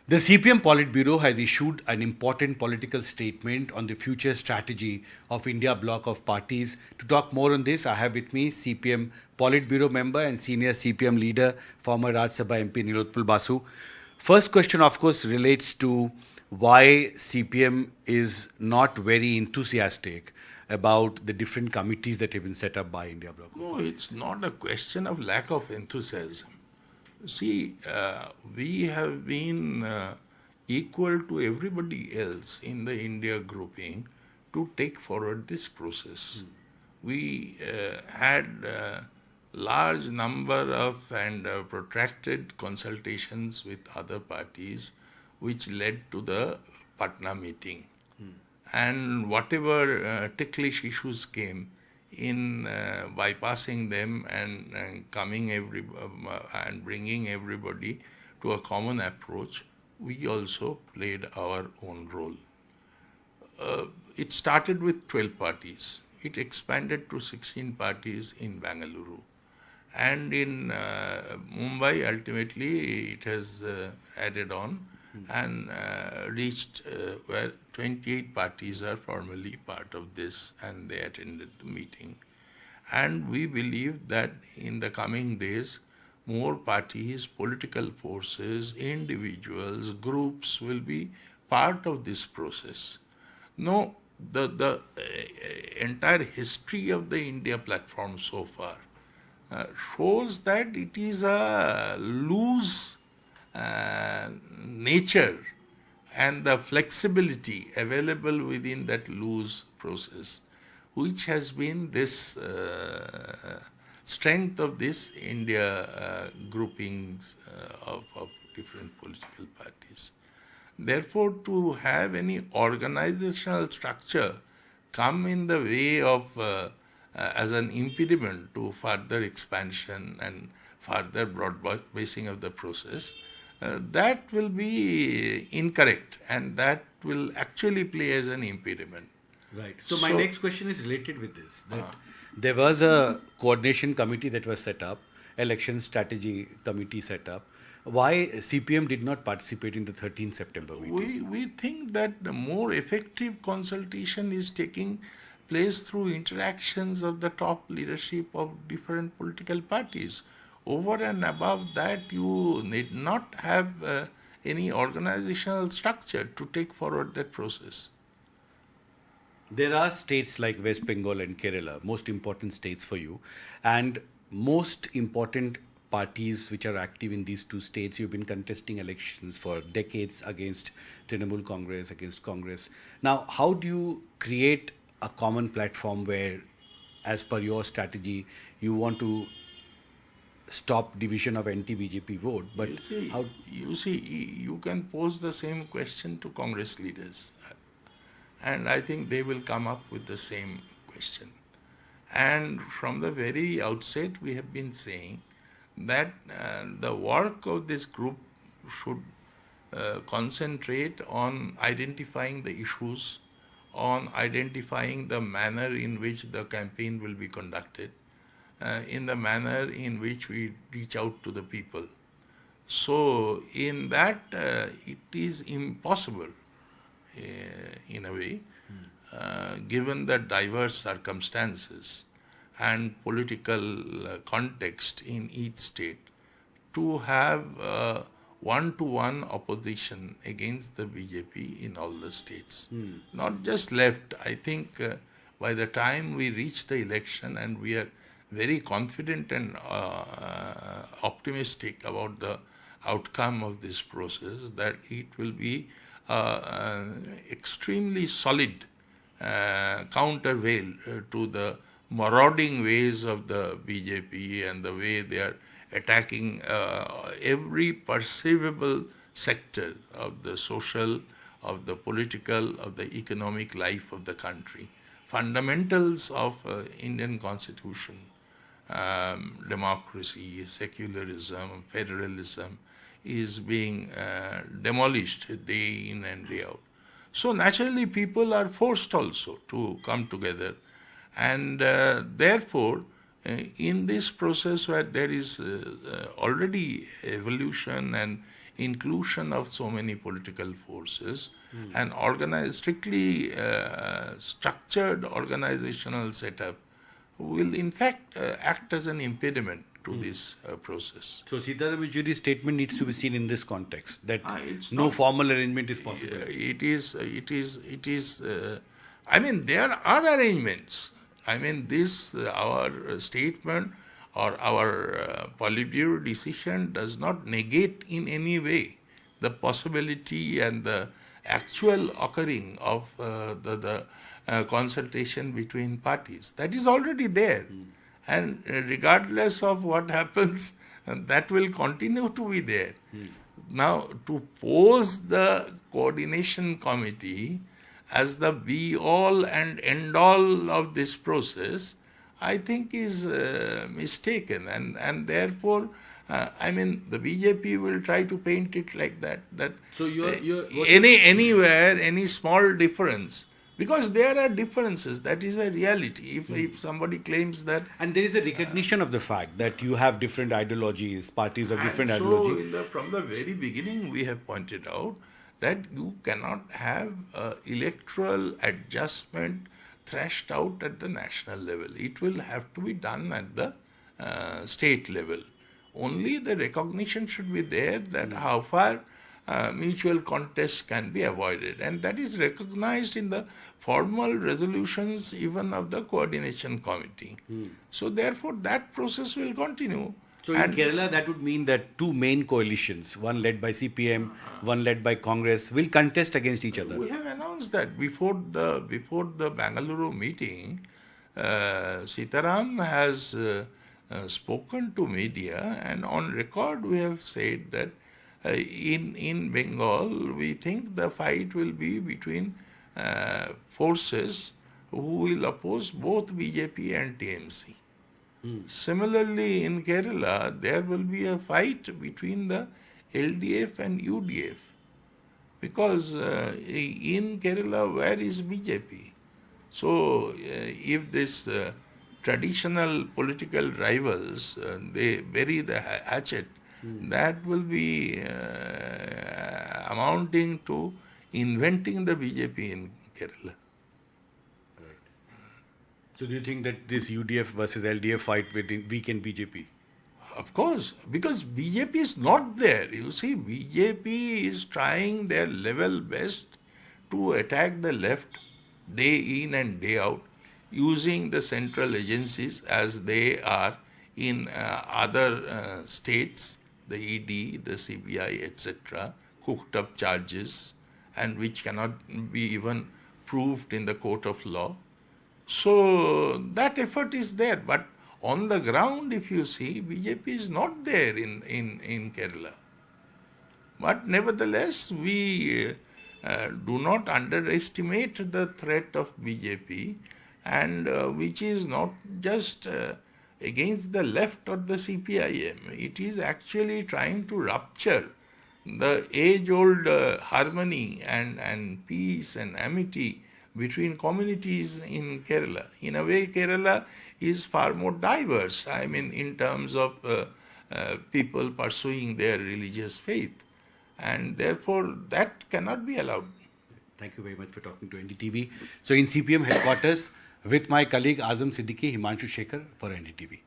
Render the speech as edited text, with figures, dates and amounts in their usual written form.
The CPM politburo has issued an important political statement on the future strategy of India Bloc of parties. To talk more on this, I have with me CPM politburo member and senior CPM leader, former Rajya Sabha MP Nilotpal Basu. First question, of course, relates to why CPM is not very enthusiastic about the different committees that have been set up by India Bloc. No, it's not a question of lack of enthusiasm. See, we have been equal to everybody else in the India grouping to take forward this process. We had large number of and protracted consultations with other parties which led to the Patna meeting. And whatever ticklish issues came, in bypassing them and coming and bringing everybody to a common approach, we also played our own role. It started with 12 parties. It expanded to 16 parties in Bengaluru. And in Mumbai, ultimately, it has added on and reached where 28 parties are formally part of this, and they attended the meeting. And we believe that in the coming days, more parties, political forces, individuals, groups will be part of this process. No, the entire history of the India platform so far shows that it is a loose nature and the flexibility available within that loose process, which has been this strength of this India groupings of different political parties. Therefore, to have any organizational structure come in the way of as an impediment to further expansion and further broad-basing of the process, that will be incorrect, and that will actually play as an impediment. Right. So my next question is related with this. That there was a coordination committee that was set up, election strategy committee set up. Why CPM did not participate in the 13th September meeting? We think that the more effective consultation is taking place through interactions of the top leadership of different political parties. Over and above that, you need not have any organizational structure to take forward that process. There are states like West Bengal and Kerala, most important states for you, and most important parties which are active in these two states. You've been contesting elections for decades against Trinamool Congress, against Congress. Now, how do you create a common platform where, as per your strategy, you want to stop division of anti-BJP vote, but you can pose the same question to Congress leaders, and I think they will come up with the same question. And from the very outset, we have been saying that the work of this group should concentrate on identifying the issues, on identifying the manner in which the campaign will be conducted, in the manner in which we reach out to the people. So in that, it is impossible, in a way, given the diverse circumstances and political context in each state, to have one-to-one opposition against the BJP in all the states. Not just left. I think by the time we reach the election, and we are very confident and optimistic about the outcome of this process, that it will be extremely solid countervail to the marauding ways of the BJP and the way they are attacking every perceivable sector of the social, of the political, of the economic life of the country. Fundamentals of Indian Constitution, democracy, secularism, federalism is being demolished day in and day out. So naturally people are forced also to come together, and therefore in this process where there is already evolution and inclusion of so many political forces, and strictly structured organizational setup will in fact act as an impediment to this process. So Sitaram Yechury's statement needs to be seen in this context, that It's no not- formal arrangement is possible. I mean, there are arrangements. I mean, this, our statement or our politburo decision does not negate in any way the possibility and the actual occurring of the consultation between parties. That is already there. And regardless of what happens, that will continue to be there. Now, to pose the coordination committee as the be-all and end-all of this process, I think is mistaken. And therefore, I mean, the BJP will try to paint it like that. So Anywhere, any small difference, because there are differences, that is a reality. If somebody claims that... And there is a recognition of the fact that you have different ideologies, parties of different And ideologies. so, from the very beginning, we have pointed out that you cannot have electoral adjustment thrashed out at the national level. It will have to be done at the state level. Only the recognition should be there that how far mutual contest can be avoided. And that is recognized in the formal resolutions even of the coordination committee. So therefore, that process will continue. So in Kerala, that would mean that two main coalitions, one led by CPM, one led by Congress, will contest against each other. We have announced that before the Bengaluru meeting. Sitaram has spoken to media, and on record we have said that in Bengal we think the fight will be between forces who will oppose both BJP and TMC. Similarly, in Kerala, there will be a fight between the LDF and UDF, because in Kerala, where is BJP? So, if this traditional political rivals, they bury the hatchet, that will be amounting to inventing the BJP in Kerala. So do you think that this UDF versus LDF fight will weaken BJP? Of course, because BJP is not there. You see, BJP is trying their level best to attack the left day in and day out, using the central agencies as they are in other states, the ED, the CBI, etc., cooked up charges, and which cannot be even proved in the court of law. So that effort is there, but on the ground, if you see, BJP is not there in Kerala. But nevertheless, we do not underestimate the threat of BJP, and which is not just against the left or the CPIM. It is actually trying to rupture the age-old harmony and peace and amity between communities in Kerala. In a way, Kerala is far more diverse, I mean, in terms of people pursuing their religious faith. And therefore, that cannot be allowed. Thank you very much for talking to NDTV. So in CPM headquarters, with my colleague Azam Siddiqui, Himanshu Shekhar for NDTV.